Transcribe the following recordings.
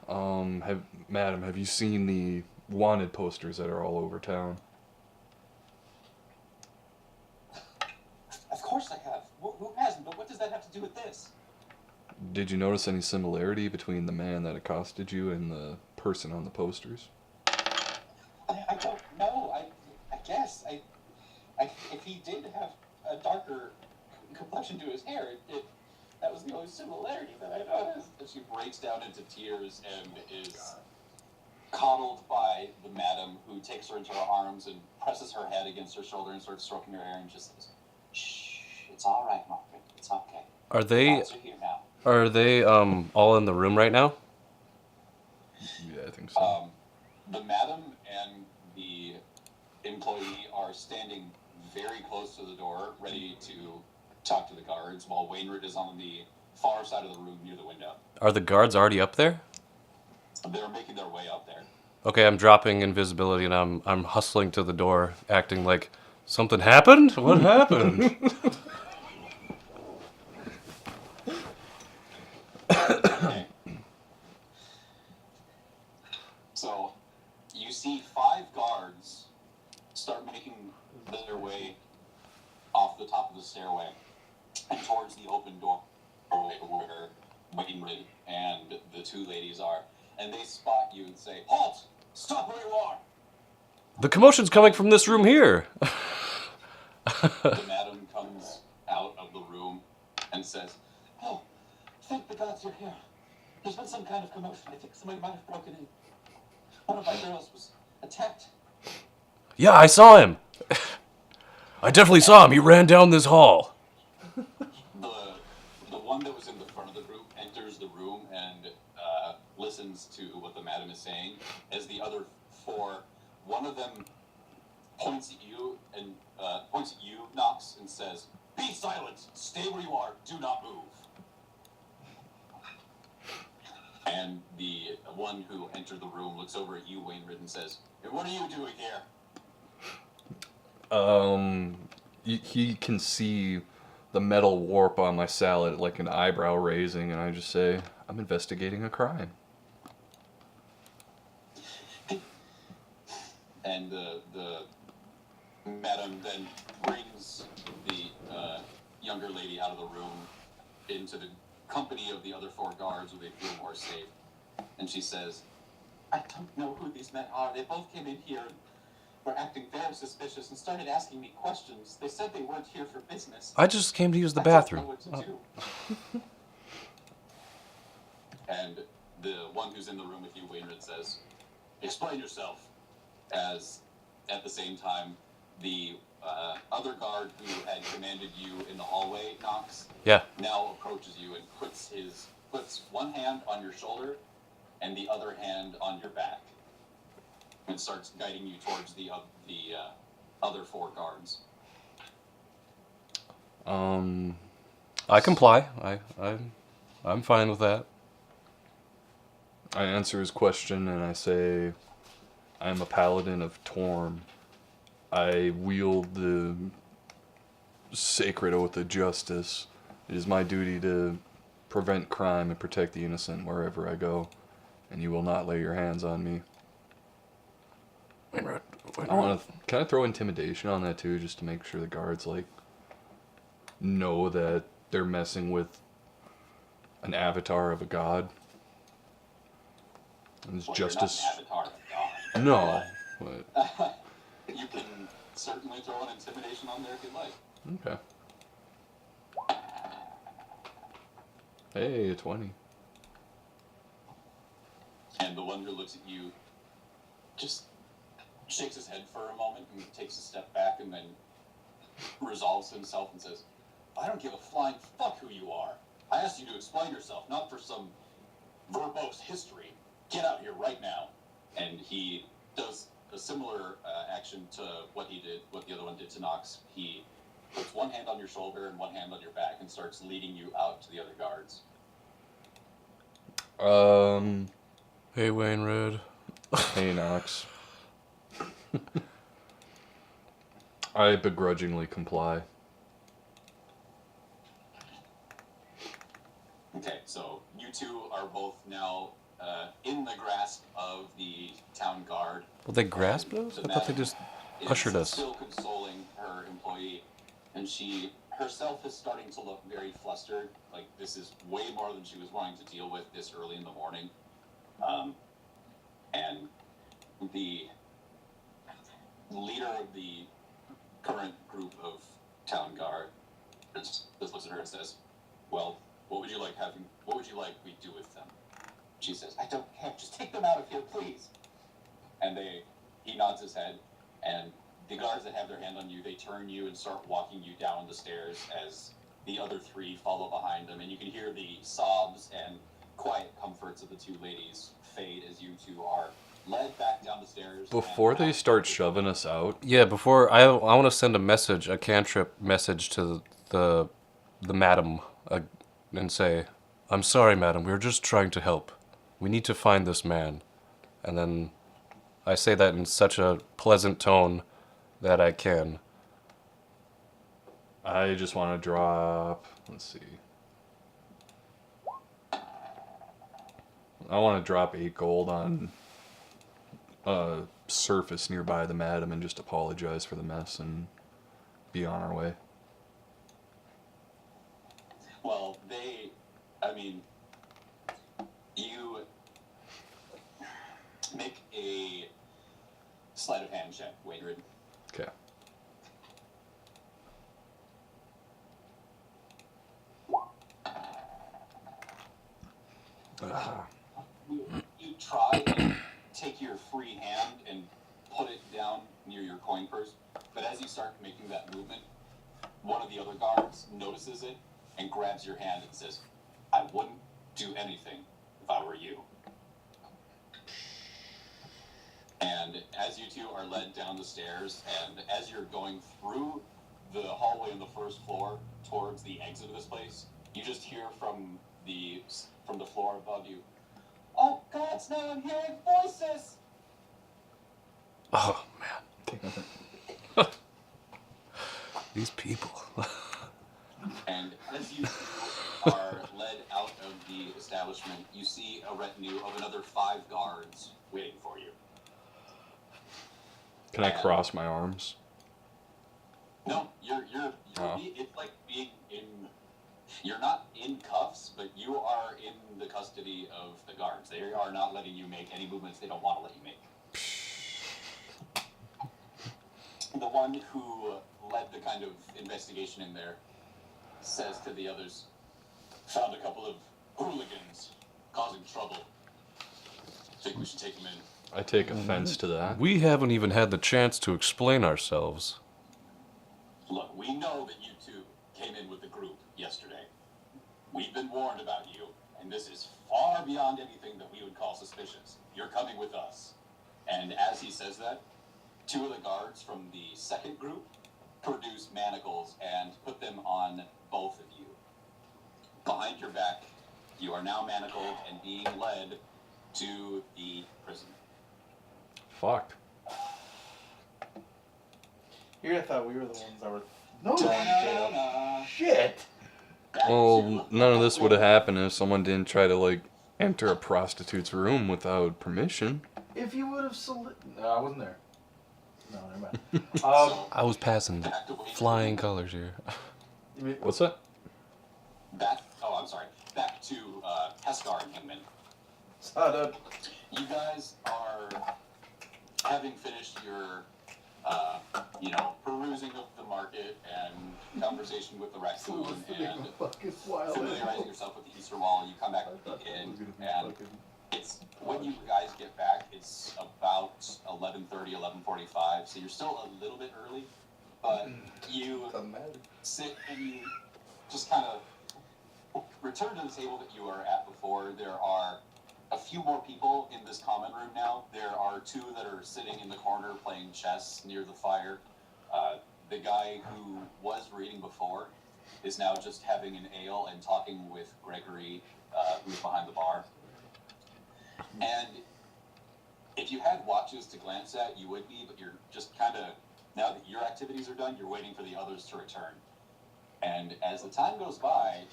Madam, have you seen the wanted posters that are all over town? Of course I have. Who hasn't? But what does that have to do with this? Did you notice any similarity between the man that accosted you and the person on the posters? I don't know. I guess if he did have a darker complexion to his hair, that was the only similarity that I noticed. And she breaks down into tears and is coddled by the madam, who takes her into her arms and presses her head against her shoulder and starts stroking her hair and just says, "Shh, it's all right, Margaret. It's okay. Are The they gods are here now." are they all in the room right now? Yeah, I think so. The madam and the employee are standing very close to the door, ready to talk to the guards, while Wainwright is on the far side of the room near the window. Are the guards already up there? They're making their way up there. Okay, I'm dropping invisibility and I'm hustling to the door, acting like something happened. What happened? Okay. So, you see 5 guards start making their way off the top of the stairway and towards the open door where Wainwright and the 2 ladies are. And they spot you and say, "Halt! Stop where you are!" The commotion's coming from this room here. The madam comes out of the room and says, "Oh, thank the gods you're here. There's been some kind of commotion. I think somebody might have broken in. One of my girls was attacked." Yeah, I saw him. I definitely saw him. He ran down this hall. The one that was in the front of the group enters the room and listens to what the madam is saying. As the other 4, one of them points at you, Knox, and says, "Be silent. Stay where you are. Do not move." And the one who entered the room looks over at you, Wainwright, and says, "Hey, what are you doing here?" He can see the metal warp on my salad like an eyebrow raising, and I just say, I'm investigating a crime. And the madam then brings the younger lady out of the room into the company of the other 4 guards, where they feel more safe. And she says, "I don't know who these men are. They both came in here and were acting very suspicious and started asking me questions. They said they weren't here for business. I just came to use the I don't know bathroom. what to do." And the one who's in the room with you, Wainwright, says, "Explain yourself." As at the same time, the other guard who had commanded you in the hallway, Knox, Yeah. now approaches you and puts one hand on your shoulder and the other hand on your back, and starts guiding you towards the other 4 guards. I comply. I'm fine with that. I answer his question and I say, I am a paladin of Torm. I wield the sacred oath of justice. It is my duty to prevent crime and protect the innocent wherever I go, and you will not lay your hands on me. Can I throw intimidation on that too, just to make sure the guards know that they're messing with an avatar of a god? And it's Well, justice. you're not an avatar of God. No. But, You can certainly throw an intimidation on there if you'd like. okay. Hey, 20. And the one who looks at you just shakes his head for a moment and takes a step back and then resolves himself and says, "I don't give a flying fuck who you are. I asked you to explain yourself, not for some verbose history. Get out here right now." And he does a similar action to what the other one did to Knox. He puts one hand on your shoulder and one hand on your back and starts leading you out to the other guards. Hey, Wainwright. Hey, Knox. I begrudgingly comply. Okay, so you two are both now in the grasp of the town guard. Well, they grasped us? The I thought they madam just is ushered us. still consoling her employee, and she herself is starting to look very flustered. Like, this is way more than she was wanting to deal with this early in the morning. And the leader of the current group of town guard just looks at her and says, "Well, what would you like we do with them?" She says, "I don't care. Just take them out of here, please." And he nods his head, and the guards that have their hand on you, they turn you and start walking you down the stairs as the other three follow behind them, and you can hear the sobs and quiet comforts of the two ladies fade as you two are led back down the stairs. Before they start shoving us out, Yeah, before I want to send a message, a cantrip message to the madam, and say, "I'm sorry, madam. We're just trying to help. We need to find this man." And then I say that in such a pleasant tone that I can. I just want to drop. Let's see. I want to drop 8 gold on a surface nearby the madam and just apologize for the mess and be on our way. Well, you make a sleight of hand check, Waynred. Okay. You try and take your free hand and put it down near your coin purse, but as you start making that movement, one of the other guards notices it and grabs your hand and says, "I wouldn't do anything if I were you." And as you two are led down the stairs, and as you're going through the hallway on the first floor towards the exit of this place, you just hear from the floor above you, "Oh gods, now I'm hearing voices!" Oh man, these people. And as you are led out of the establishment, you see a retinue of another 5 guards waiting for you. Can I cross my arms? No, Oh. it's like being in. You're not in cuffs, but you are in the custody of the guards. They are not letting you make any movements they don't want to let you make. The one who led the kind of investigation in there says to the others, "Found a couple of hooligans causing trouble. Think we should take them in." I take offense to that. We haven't even had the chance to explain ourselves. Look, we know that you two came in with the group yesterday. We've been warned about you, and this is far beyond anything that we would call suspicious. You're coming with us. And as he says that, 2 of the guards from the second group produce manacles and put them on both of you. Behind your back, you are now manacled and being led to the prison. Fuck. Here I thought we were the ones that were. No. Da-na-na-na. Shit. Back Well, to- none of this would have happened if someone didn't try to, like, enter a prostitute's room without permission. If you would have No, I wasn't there. No, never mind. So, I was passing back to Waynred. flying colors here. You mean, What's that? Back to Heskar and Hingman. You guys are, having finished your, perusing of the market and conversation with the raccoon and familiarizing yourself with the Eastern Wall, you come back in, and it's, when you guys get back, it's about 11:30, 11:45, so you're still a little bit early, but you sit and you just kind of return to the table that you were at before. There are a few more people in this common room now. There are 2 that are sitting in the corner playing chess near the fire. The guy who was reading before is now just having an ale and talking with Gregory, who's behind the bar. And if you had watches to glance at, you would be, but you're just kind of, now that your activities are done, you're waiting for the others to return. And as the time goes by,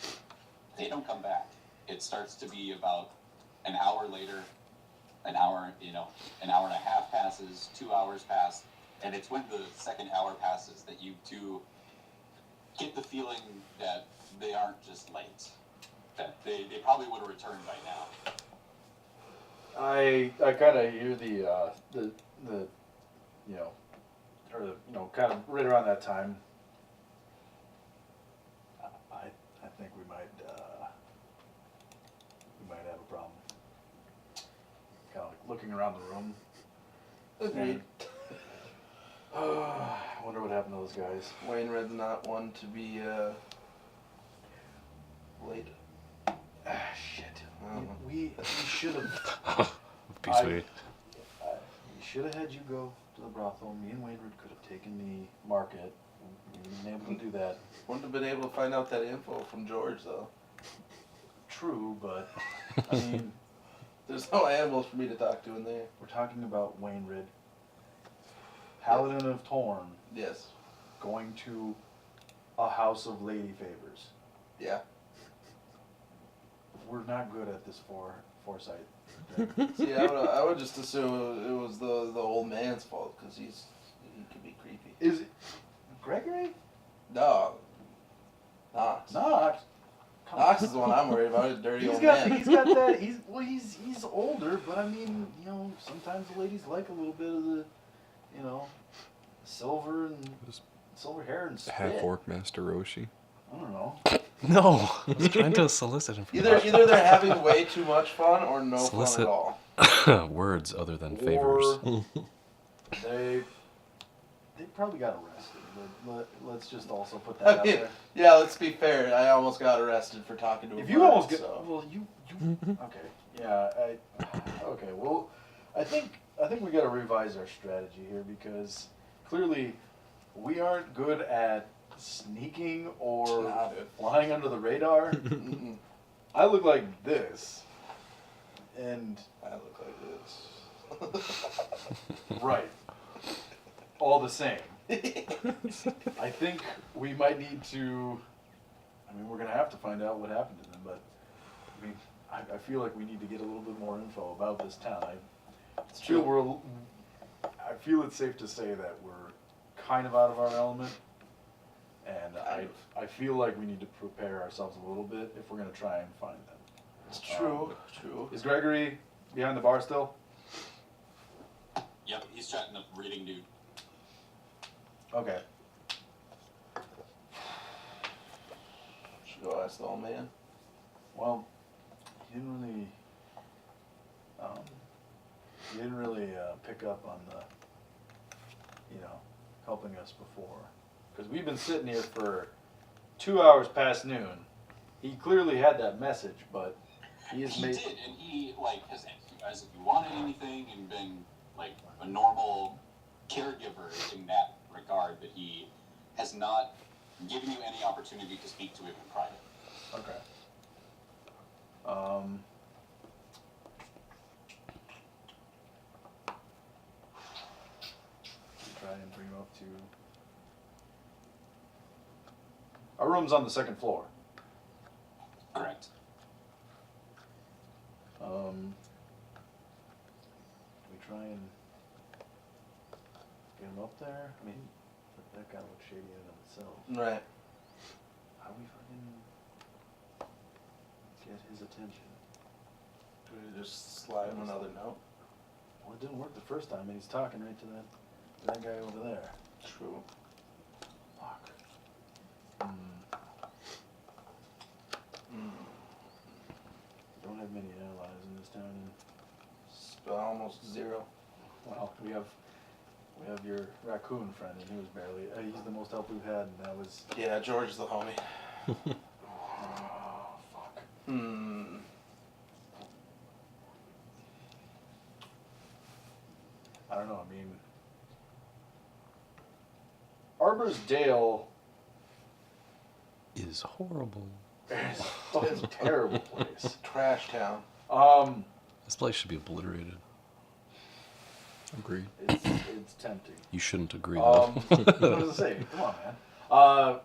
they don't come back. It starts to be about An hour later, an hour and a half passes, 2 hours pass, and it's when the second hour passes that you two get the feeling that they aren't just late. That they probably would have returned by now. I kind of hear the kind of right around that time. I think we might have a problem. Kind of like looking around the room. Agreed. I wonder what happened to those guys. Wainwright's not one to be late. Shit. Um, We should have. Be I- sweet. We should have had you go to the brothel. Me and Wainwright could have taken the market. We would have been able to do that. Wouldn't have been able to find out that info from George though. True, but I mean, There's no animals for me to talk to in there. we're talking about Wainwright, Paladin of Torn, Yes. going to a house of lady favors. Yeah. We're not good at this foresight. See, I would just assume it was the old man's fault because he could be creepy. Is it Gregory? No. Knox. Knox. Come Knox on. is the one I'm worried about. He's a dirty He's old got man. he's got that. He's older, but I mean, sometimes the ladies like a little bit of the, silver and Just silver hair and spit. half orc Master Roshi. I don't know. No, I was trying to solicit information. Either they're having way too much fun or no Solicit. fun at all. Words other than favors. Or they probably got arrested. But let's just also put that I out mean, there. yeah, let's be fair. I almost got arrested for talking to a If you bird, almost get, so. well, you okay, yeah, okay. Well, I think we got to revise our strategy here because clearly we aren't good at sneaking or Nah, dude. flying under the radar. Mm-mm. I look like this, and I look like this. right, all the same. I think we might need to. I mean, we're gonna have to find out what happened to them, but I mean, I feel like we need to get a little bit more info about this town. It's Feel true. I feel it's safe to say that we're kind of out of our element, and Kind I feel like we need to prepare ourselves a little bit if we're gonna try and find them. It's true. True. Is Gregory behind the bar still? Yep, he's chatting up reading dude. Okay. Should go ask the old man. Well, he didn't really pick up on the, helping us before, because we've been sitting here for 2 hours past noon. He clearly had that message, but he has He made. did, and he has as if you wanted anything and been like a normal caregiver in that regard, but he has not given you any opportunity to speak to him in private. Okay. Try and bring him up to. Our room's on the second floor. Correct. We try and get him up there. I mean, that guy looks shady in and of itself. Right. How do we fucking get his attention? Do we just slide him another note? Well, it didn't work the first time, and he's talking right to that guy over there. True. Fuck. Don't have many allies in this town. Almost zero. Well, we have your raccoon friend, and he was barely. He's the most help we've had, and that was. Yeah, George is the homie. Oh, fuck. I don't know. I mean, Arbor's Dale Is horrible. is a fucking terrible place. Trash town. This place should be obliterated. Agreed. It's tempting. You shouldn't agree though. What was I say? Come on, man.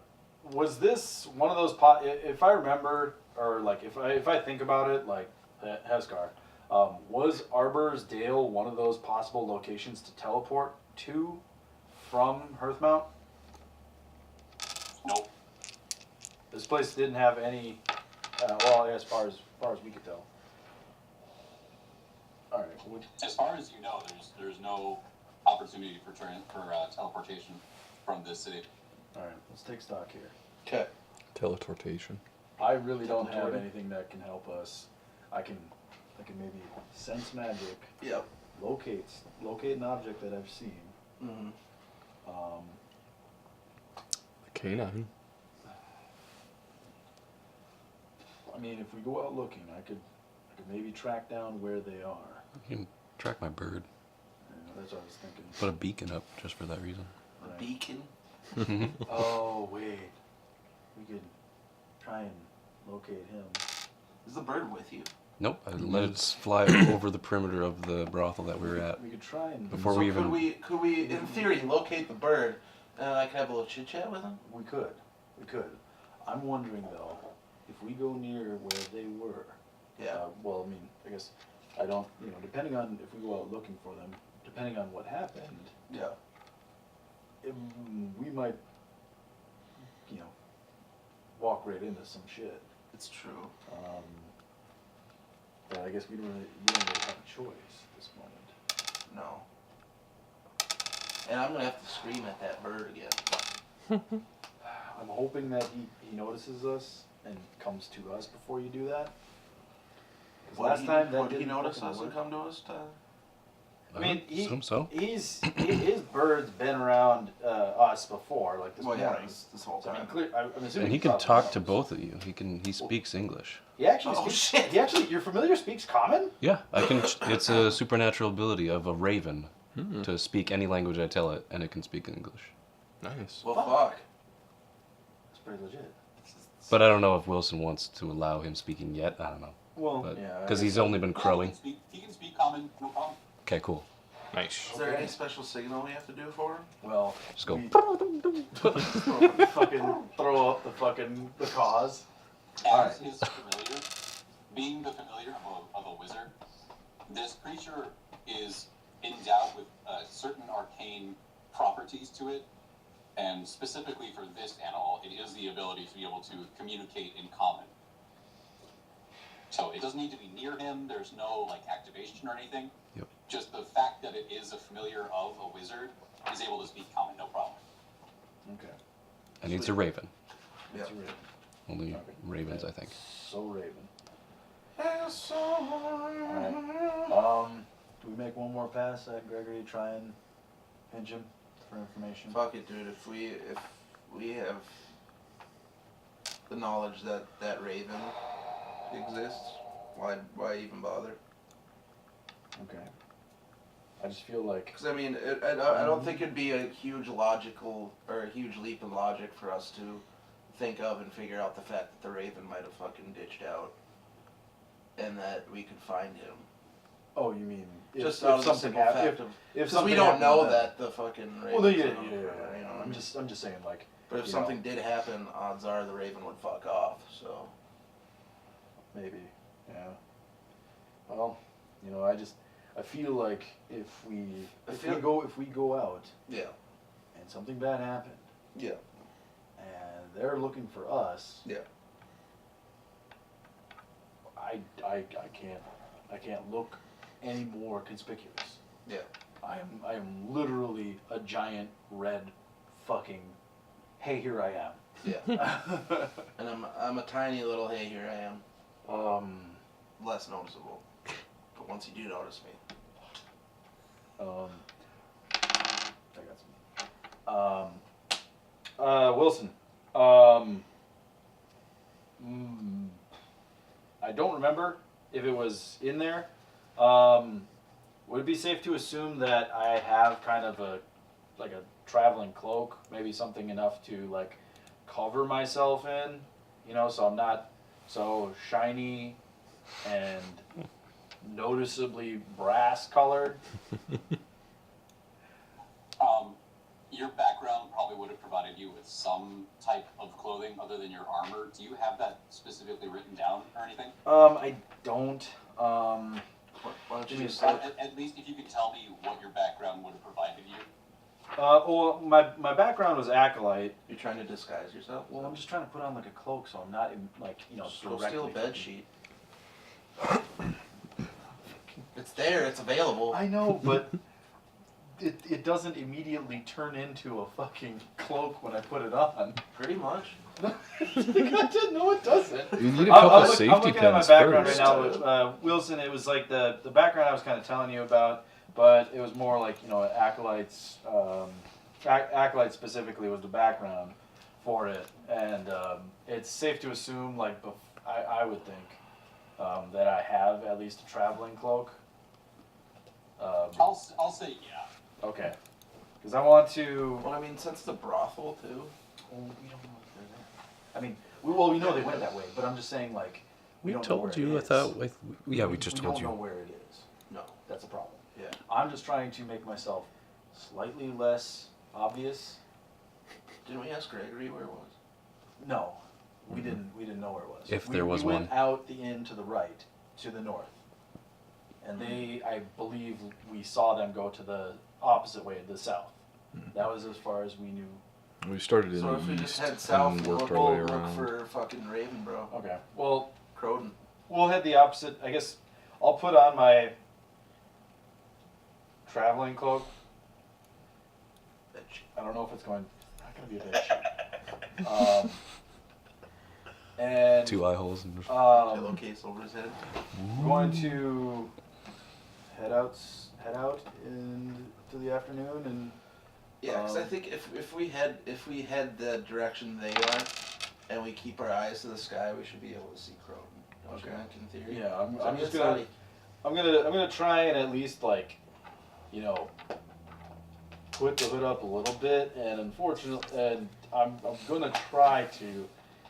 Was this one of those if I remember, or like if I think about it, like Heskar, Was Arbor's Dale one of those possible locations to teleport to from Hearthmount? Nope. This place didn't have any. Well, as far as we could tell. All right. Well, As far as you know, there's no opportunity for teleportation from this city. all right. Let's take stock here. Okay. Teleportation. I really don't have Teleporting. anything that can help us. I can maybe sense magic, Yep. locate an object that I've seen. Mm-hmm. The canine. I mean, if we go out looking, I could maybe track down where they are. You can track my bird. That's what I was thinking. Put a beacon up just for that reason. Right. Beacon. Oh wait, we could try and locate him. Is the bird with you? Nope, I let it fly over the perimeter of the brothel that we were at. We could try and. Before so we even- could we in theory locate the bird and I could have a little chit chat with him? We could. I'm wondering though, if we go near where they were. Yeah. Well, I mean, I guess I don't. Depending on if we go out looking for them, depending on what happened, Yeah. we might, walk right into some shit. It's true. But I guess we don't really have a choice at this moment. No. And I'm gonna have to scream at that bird again. I'm hoping that he notices us and comes to us before you do that. 'Cause last time that would he didn't notice fucking us and work. come to us? I mean, assume so. his bird's been around us before, like this Well, yeah, morning. this whole So, I mean, time. I'm assuming And he can probably talk to knows. both of you. He speaks English. He actually Oh, speaks. shit. He actually, your familiar speaks common. Yeah, I can. It's a supernatural ability of a raven Hmm. to speak any language I tell it, and it can speak English. Nice. Well, Fuck. fuck. That's pretty legit. But I don't know if Wilson wants to allow him speaking yet. I don't know. Well, But yeah, because I he's guess only been crowing. He can speak common, no problem. Okay, cool. Nice. Is there Okay. any special signal we have to do for him? Well, Just go. we fucking throw up the cause. As Alright. his familiar, being the familiar of a wizard, this creature is endowed with certain arcane properties to it, and specifically for this animal, it is the ability to be able to communicate in common. So it doesn't need to be near him. There's no activation or anything. Yep. Just the fact that it is a familiar of a wizard is able to speak common, no problem. Okay. And it's a raven. That's a raven. Only Okay. ravens, I think. So raven. Yes, Do we make one more pass at Gregory? Try and pinch him for information. Fuck it, dude. If we have the knowledge that that raven exists, why even bother? Okay. I just feel like. Because I mean, I don't think it'd be a huge logical or a huge leap in logic for us to think of and figure out the fact that the raven might have fucking ditched out, and that we could find him. Oh, you mean Just if out of the something simple happened? fact of If because something we don't happened know then- that the fucking raven. Well, no, yeah. You know, I'm just saying, like. But if you something know. did happen, odds are the raven would fuck off. So Maybe, yeah. Well, I feel like if we go out yeah, and something bad happened yeah, and they're looking for us, yeah. I can't look any more conspicuous. Yeah. I am literally a giant red fucking. Hey, here I Yeah, am. and I'm a tiny little hey here I am, less noticeable, but once you do notice me, I got some. Wilson. I don't remember if it was in there. Would it be safe to assume that I have kind of a traveling cloak, maybe something enough to cover myself in, so I'm not so shiny and noticeably brass colored? Your background probably would have provided you with some type of clothing other than your armor. Do you have that specifically written down or anything? I don't. Why don't you Give me just a say sec. At least if you could tell me what your background would have provided you. Well, my background was acolyte. you're trying to disguise yourself? Well, I'm just trying to put on like a cloak, so I'm not Go steal a bed fucking- sheet. It's there. It's available. I know, but it doesn't immediately turn into a fucking cloak when I put it on. Pretty much. No, it doesn't. You need a I'm couple I'm safety looking at my pins background first. right now. With, Wilson, it was like the background I was kind of telling you about, but it was more like acolytes. Acolyte specifically was the background for it, and it's safe to assume, like I would think, that I have at least a traveling cloak. I'll say yeah. Okay, because I want to. Well, I mean, since the brothel too. Well, we don't know if they're there. I mean, we know they went that way, but I'm just saying, like, we We don't know told where it you is. without. Yeah, we just we told don't know you. where it is. No. That's a problem. Yeah. I'm just trying to make myself slightly less obvious. Didn't we ask Gregory where it was? No, we didn't. We didn't know where it was. If there was we went one. out the inn to the right, to the north, and I believe, we saw them go to the opposite way, the south. That was as far as we knew. We started in So the if we east just head south and and worked look, our way look around. for fucking Raven, bro. Okay. Well, Croton. we'll head the opposite. I guess I'll put on my traveling cloak. Bitch. I don't know if it's going. Not gonna be a bitch. And 2 eye holes and. Pillowcase over his head. going to head out into the afternoon, and Yeah, because I think if we head the direction they are, and we keep our eyes to the sky, we should be able to see Croton. Don't you Okay. think, in theory? yeah, I'm I mean, just it's gonna not I'm gonna try and at least, like, put the hood up a little bit, and I'm gonna try to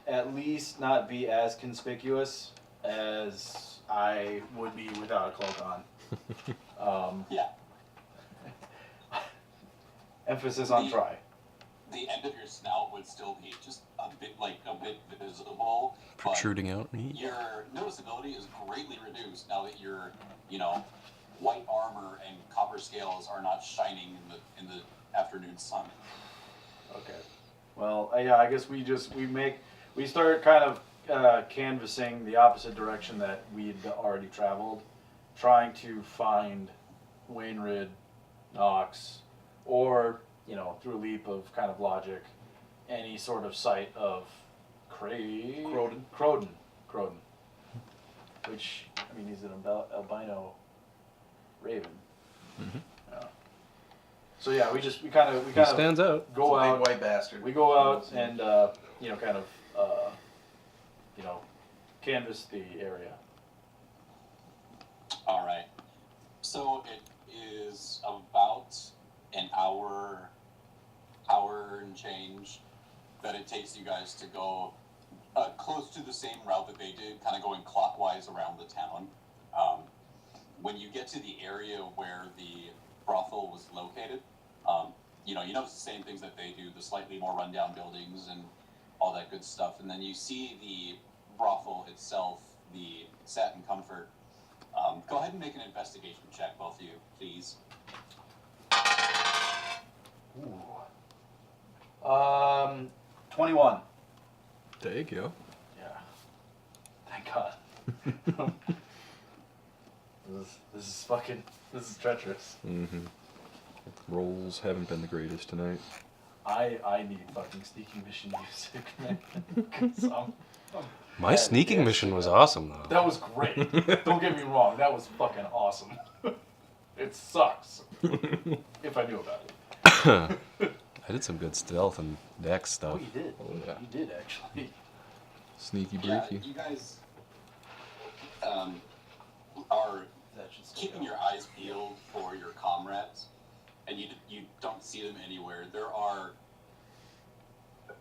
at least not be as conspicuous as I would be without a cloak on. Yeah. Emphasis on try. The end of your snout would still be just a bit visible, but Protruding out. your noticeability is greatly reduced now that your, white armor and copper scales are not shining in the afternoon sun. Okay. Well, yeah, I guess we start kind of canvassing the opposite direction that we'd already traveled, trying to find Wainrid, Knox, or, through a leap of kind of logic, any sort of sight of Croton. Which, I mean, he's an albino raven. Yeah. So yeah, we kind He of stands out. go It's a out. big white bastard. We go out and kind of canvass the area. All right. So it is about an hour and change that it takes you guys to go close to the same route that they did, kind of going clockwise around the town. When you get to the area where the brothel was located, you notice the same things that they do, the slightly more rundown buildings and all that good stuff. And then you see the brothel itself, the Satin Comfort. Go ahead and make an investigation check, both of you, please. Ooh. 21. There you go. Yeah. Thank God. This is treacherous. Mm-hmm. Rolls haven't been the greatest tonight. I need fucking sneaking mission music, man. 'Cause My Yeah, sneaking yeah. mission was awesome though. that was great. Don't get me wrong, that was fucking awesome. It sucks. If I knew about it. I did some good stealth and dex Oh, stuff. you did. Oh, yeah. You did, actually. Sneaky Yeah, breaky. you guys are That should still keeping go. your eyes peeled for your comrades, and you don't see them anywhere.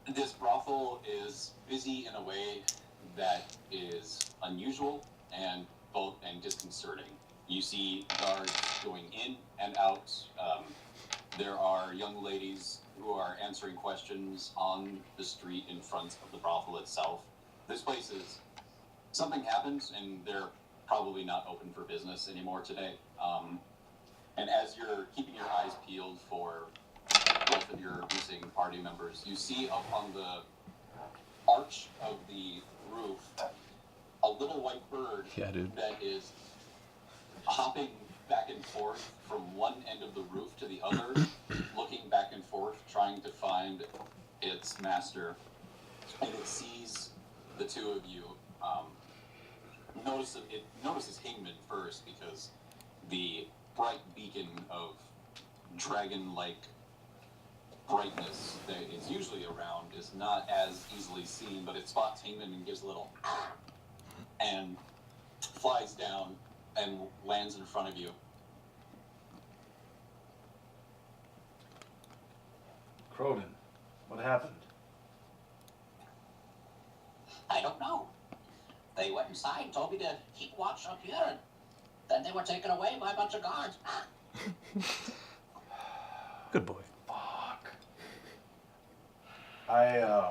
This brothel is busy in a way that is unusual and disconcerting. You see guards going in and out. There are young ladies who are answering questions on the street in front of the brothel itself. This place is, something happens and they're probably not open for business anymore today. And as you're keeping your eyes peeled for both of your missing party members, you see up on the arch of the roof a little white bird Yeah, dude. that is hopping back and forth from one end of the roof to the other, looking back and forth, trying to find its master. And it sees the two of you. It notices Hingman first because the bright beacon of dragon-like brightness that is usually around is not as easily seen, but it spots Hingman and gives a little and flies down and lands in front of you. Croden, what happened? I don't know. They went inside and told me to keep watch up here, and then they were taken away by a bunch of guards. Good boy. Fuck. I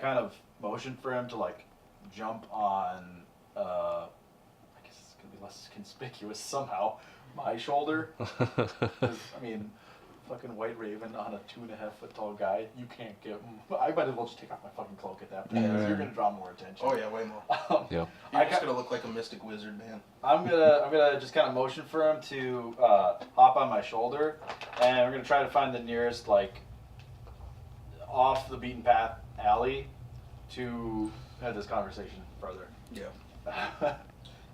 kind of motioned for him to like jump on I guess it's gonna be less conspicuous somehow, my shoulder. 'Cause, I mean, fucking White Raven on a 2.5 foot tall guy, you can't get. I might as well just take off my fucking cloak at that point. 'Cause you're gonna draw more attention. Oh yeah, way more. Yeah. You're just gonna look like a mystic wizard, man. I'm gonna just kind of motion for him to hop on my shoulder, and we're gonna try to find the nearest like off the beaten path alley to have this conversation further. Yeah.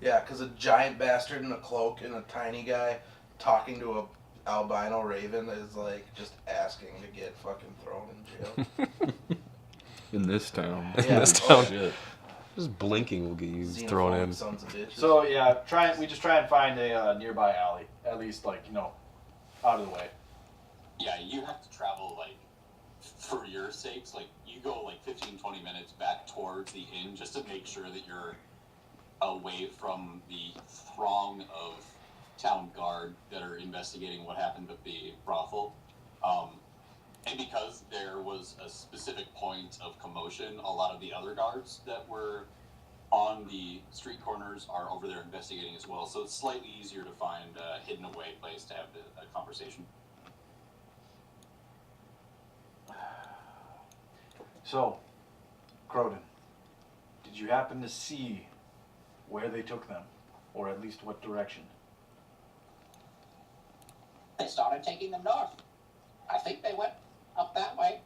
Yeah, because a giant bastard in a cloak and a tiny guy talking to a albino raven is like just asking to get fucking thrown in jail. In this town. Yeah. This Oh, town. shit. Just blinking will get you thrown Xenophobic in. Sons of bitches. So yeah, we just try and find a nearby alley, at least like out of the way. Yeah, you have to travel, like, for your sakes, like, you go, like, 15-20 minutes back towards the inn just to make sure that you're away from the throng of town guard that are investigating what happened at the brothel. And because there was a specific point of commotion, a lot of the other guards that were on the street corners are over there investigating as well, so it's slightly easier to find a hidden away place to have a conversation. So, Croden, did you happen to see where they took them, or at least what direction? They started taking them north. I think they went up that way.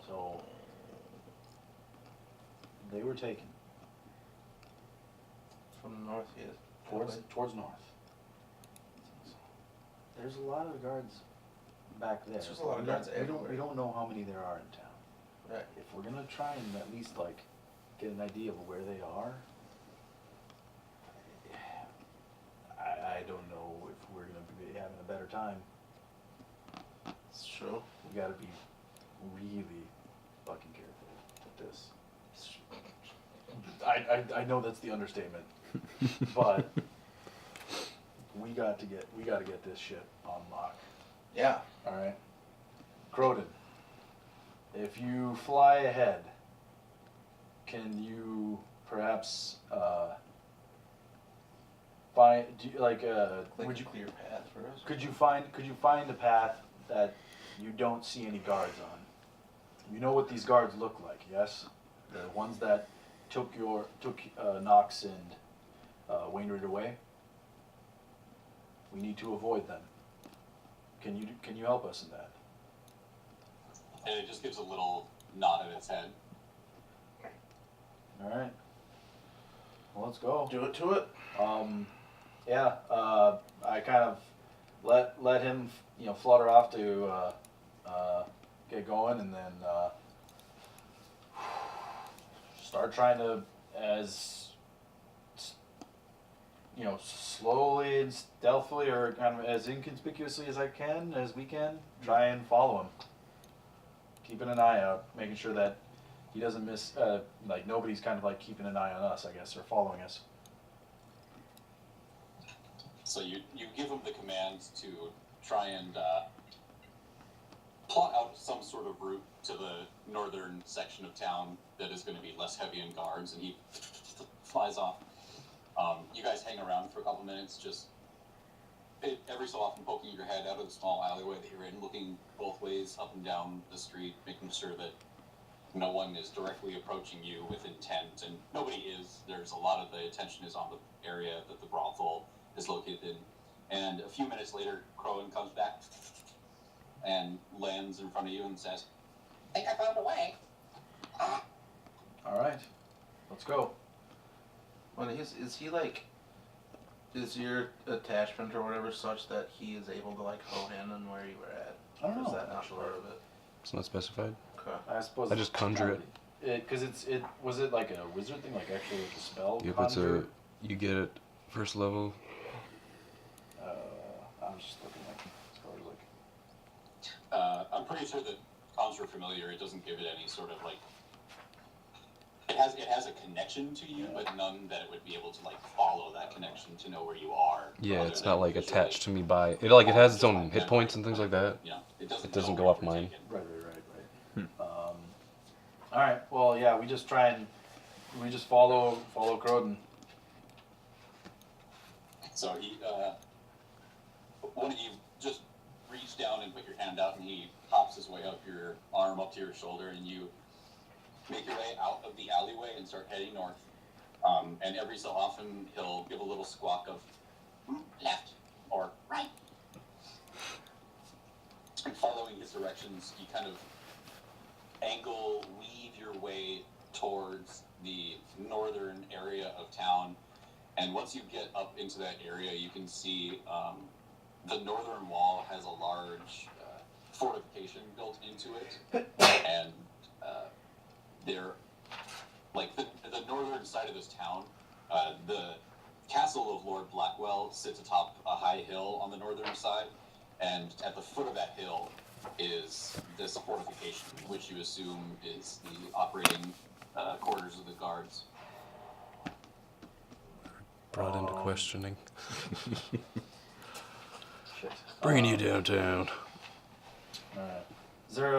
So, they were taken From the north, yes. towards north. There's a lot of guards back there. There's just a lot of We don't- guards we don't- everywhere. We don't know how many there are in town. Right. If we're gonna try and at least like get an idea of where they are, I don't know if we're gonna be having a better time. It's true. We gotta be really fucking careful with this. I know that's the understatement, but we gotta get this shit on lock. Yeah. All right, Croden. If you fly ahead, can you perhaps find Like would a you clear path for us? could you find a path that you don't see any guards on? You know what these guards look like, yes? The ones that took Knox and Wainwright away. We need to avoid them. Can you help us in that? And it just gives a little nod at its head. All right. Well, let's go. Do it to it. Yeah. I kind of let him, flutter off to get going, and then start trying to slowly and stealthily, or kind of as inconspicuously as we can, try and follow him. Keeping an eye out, making sure that he doesn't miss, nobody's kind of like keeping an eye on us, I guess, or following us. So you give him the command to try and plot out some sort of route to the northern section of town that is going to be less heavy in guards, and he flies off. You guys hang around for a couple minutes, just every so often poking your head out of the small alleyway that you're in, looking both ways up and down the street, making sure that no one is directly approaching you with intent, and nobody is. There's a lot of the attention is on the area that the brothel is located in. And a few minutes later, Crowan comes back and lands in front of you and says, Think I found a way. All right, let's go. Well, is he like? Is your attachment or whatever such that he is able to like hone in on where you were at? I don't Or is know, that not actually. part of it? It's not specified. Okay. I suppose I just conjure it. Because it was it like a wizard thing, like actually like a spell. Yep, it's conjure? you get it first level. I'm just looking like as far as like. I'm pretty sure that Conjure Familiar, it doesn't give it any sort of like. It has a connection to you, but none that it would be able to like follow that connection to know where you are. Yeah, other it's than not like visually. attached to me by it. Like it has its own hit points and things like that. You know, it doesn't doesn't know go where off you're mine. taken. Right. All right. Well, yeah, we just follow Croden. So he, one of you just reach down and put your hand out, and he pops his way up your arm up to your shoulder, and you make your way out of the alleyway and start heading north. And every so often, he'll give a little squawk of left or right. And following his directions, you kind of weave your way towards the northern area of town. And once you get up into that area, you can see the northern wall has a large fortification built into it. And they're like the northern side of this town, the castle of Lord Blackwell sits atop a high hill on the northern side, and at the foot of that hill is this fortification, which you assume is the operating quarters of the guards. Brought into questioning. Shit. Bringing you downtown. Alright. Is there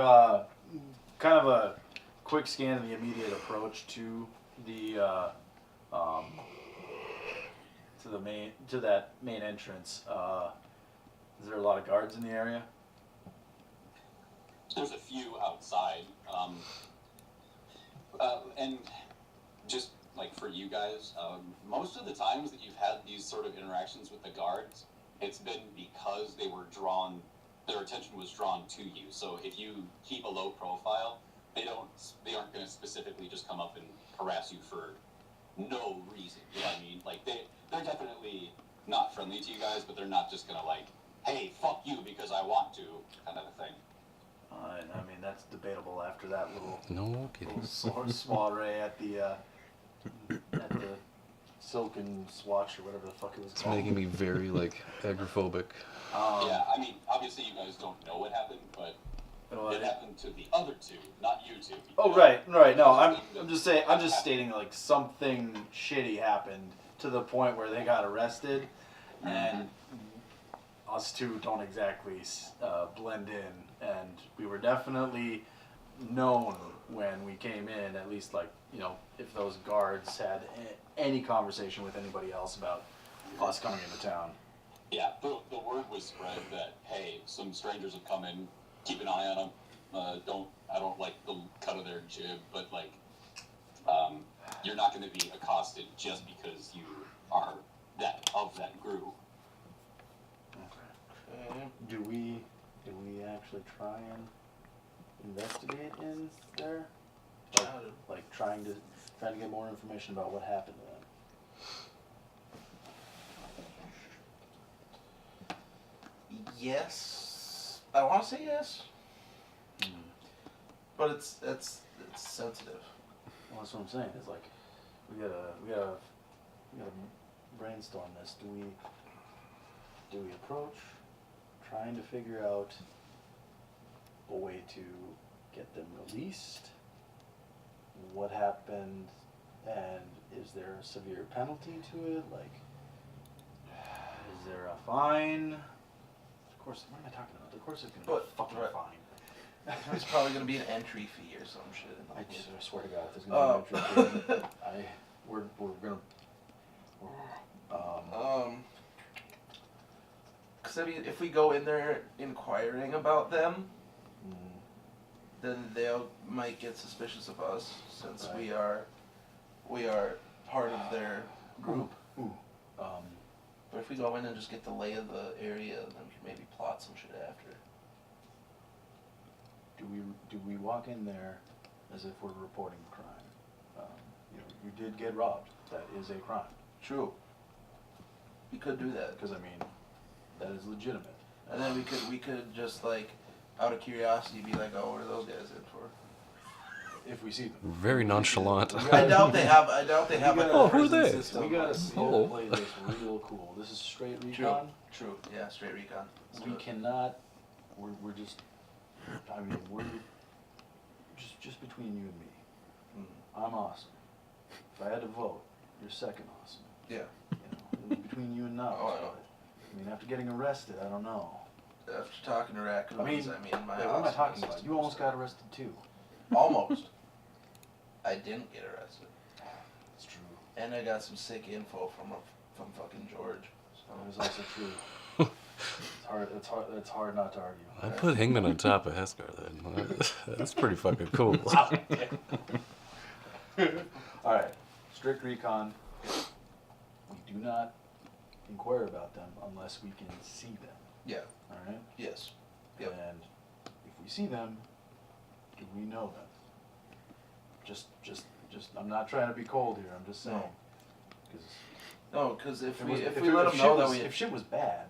kind of a quick scan of the immediate approach to the to that main entrance? Is there a lot of guards in the area? There's a few outside, and just like for you guys, most of the times that you've had these sort of interactions with the guards, it's been because their attention was drawn to you. So if you keep a low profile, they aren't going to specifically just come up and harass you for no reason. You know what I mean? Like they're definitely not friendly to you guys, but they're not just going to like, hey, fuck you because I want to, kind of a thing. I mean, that's debatable after that little No kidding. soiree at the Silken Swatch or whatever the fuck it was It's called. making me very like agoraphobic. Yeah, I mean, obviously you guys don't know what happened, but it happened to the other two, not you two. Oh right. No, I'm just saying. I'm just stating like something shitty happened to the point where they got arrested, and us two don't exactly blend in, and we were definitely known when we came in. At least like if those guards had any conversation with anybody else about us coming into town. Yeah, the word was spread that, hey, some strangers have come in, keep an eye on them. I don't like the cut of their jib, but like, you're not going to be accosted just because you are of that group. Okay. Do we actually try and investigate in there? Like trying to get more information about what happened to them. Yes, I want to say yes, but it's sensitive. Well, that's what I'm saying. It's like we gotta brainstorm this. Do we approach trying to figure out a way to get them released? What happened, and is there a severe penalty to it? Like, is there a fine? Of course, what am I talking about? Of course, there's gonna be a But, fucking right. fine. There's probably gonna be an entry fee or some shit. I swear to God, if there's gonna be an entry fee, we're gonna. Cause I mean, if we go in there inquiring about them, then they might get suspicious of us since Right. we are part of their group. Ooh. But if we go in and just get the lay of the area, then we can maybe plot some shit after. Do we walk in there as if we're reporting a crime? You did get robbed. That is a crime. True. We could do that. Because I mean, that is legitimate. And then we could just like, out of curiosity, be like, oh, what are those guys in for? If we see them. Very nonchalant. I doubt they have. Like, Oh, a who are prison they? system. We gotta see Hello. play this real cool. This is straight True. recon. True. Yeah, straight recon. Let's We do it. cannot. We're just. I mean, we're just between you and me. Mm. I'm awesome. If I had to vote, you're second awesome. Yeah. It's between you and Nubs. Oh, I know. I mean, after getting arrested, I don't know. After talking to raccoons, I mean, my Wait, what am I awesome talking about? system You almost was- got arrested too. Almost. I didn't get arrested, It's true. and I got some sick info from fucking George. That is also true. It's hard not to argue. I put Hingman on top of Heskar then. That's pretty fucking cool. All right, strict recon. We do not inquire about them unless we can see them. Yeah. All right. Yes. Yep. And if we see them, do we know them? Just. I'm not trying to be cold here. I'm just saying. No. 'Cause No, because if we if let them know that if shit was bad,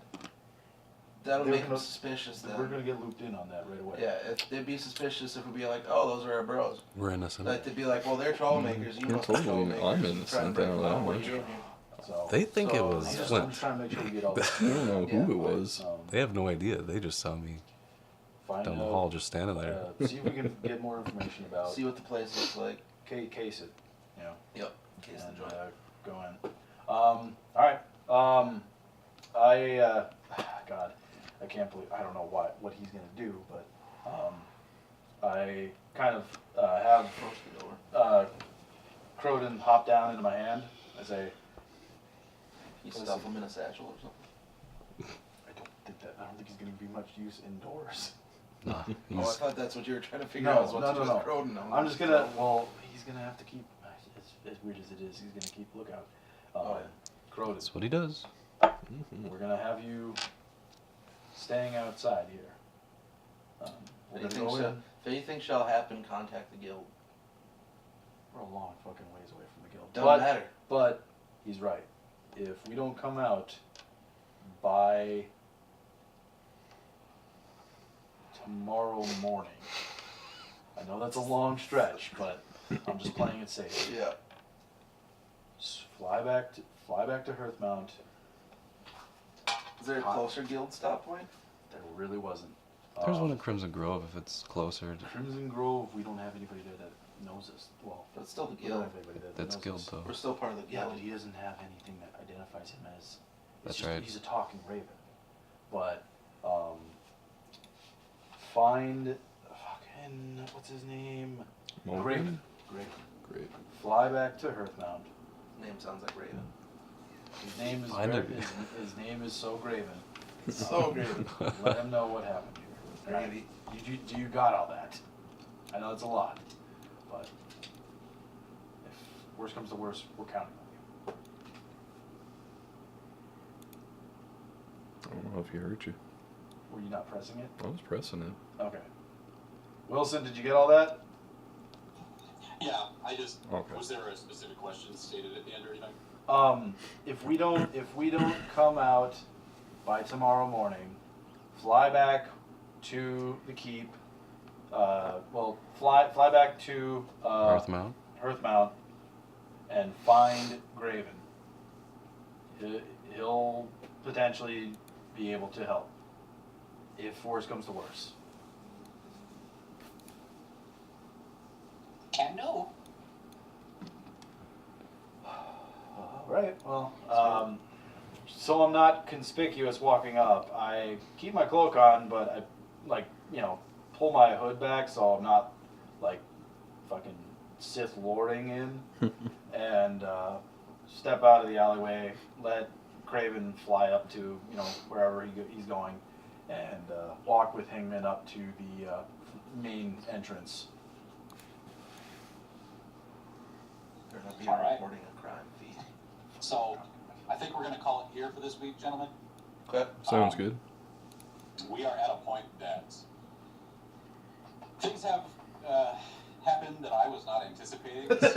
that'll they make were them gonna- suspicious. we're Then. gonna get looped in on that right away. Yeah, if they'd be suspicious if we'd be like, oh, those are our bros. We're innocent. Like they'd be like, well, they're troublemakers. You Yeah, must be totally. troublemakers. I'm trying to innocent, break I don't the law. know What are much. you doing here? So They think it So, was I'm just Flint. trying to make sure we get all I this. don't know Yeah, who it was. They have no idea. They just saw me Find down the out, hall just standing there. see if we can get more information about. See what the place looks like. Case it. You know. Yep. Case the And, joint. go in. All right. God, I can't believe, I don't know what he's gonna do, but, I kind of, have, Roast it over. Croden hop down into my hand. I say, You Listen. stuff them in a satchel or something. I don't think he's gonna be much use indoors. Nah, Oh, I he's, thought that's what you were trying to figure No, out. Is what to do no. with Croden. I'm just gonna, well, he's gonna have to keep, as weird as it is, he's gonna keep lookout. Oh, Croden, that's what he does. we're gonna have you staying outside here. We're If gonna go in. anything shall happen, contact the guild. We're a long fucking ways away from the guild. Doesn't matter. But he's right. If we don't come out by tomorrow morning, I know that's a long stretch, but I'm just playing it safe. Yeah. Fly back to Hearthmount. Is there a closer guild stop point? There really wasn't. There's one in Crimson Grove if it's closer. Crimson Grove. We don't have anybody there that knows us. Well, But it's still the we don't guild. have anybody there that That's knows guild us. though. We're still part of the Yeah, guild. but he doesn't have anything that identifies him as. That's just, right. He's a talking raven. But find fucking what's his name? Morgan? Graven. Graven. Great. Fly back to Hearthmount. Name sounds like Raven. His name is Find Graven. it. His name is so Graven. So great. Let him know what happened here. Right? Maybe. Do you got all that? I know it's a lot, but if worst comes to worst, we're counting on you. I don't know if he hurt you. Were you not pressing it? I was pressing it. Okay. Wilson, did you get all that? Yeah, I just. Okay. Was there a specific question stated at the end or anything? If we don't come out by tomorrow morning, fly back to the keep. Fly back to Hearthmount. Hearthmount and find Graven. He'll potentially be able to help if worse comes to worse. Can do. All right. Well, so I'm not conspicuous walking up. I keep my cloak on, but I, like, pull my hood back so I'm not like fucking Sith lording in, and step out of the alleyway, let Craven fly up to wherever he's going, and walk with Hingman up to the main entrance. They're not be All right. reporting a crime feed. So, I think we're going to call it here for this week, gentlemen. Okay. Sounds good. We are at a point that things have happened that I was not anticipating. So,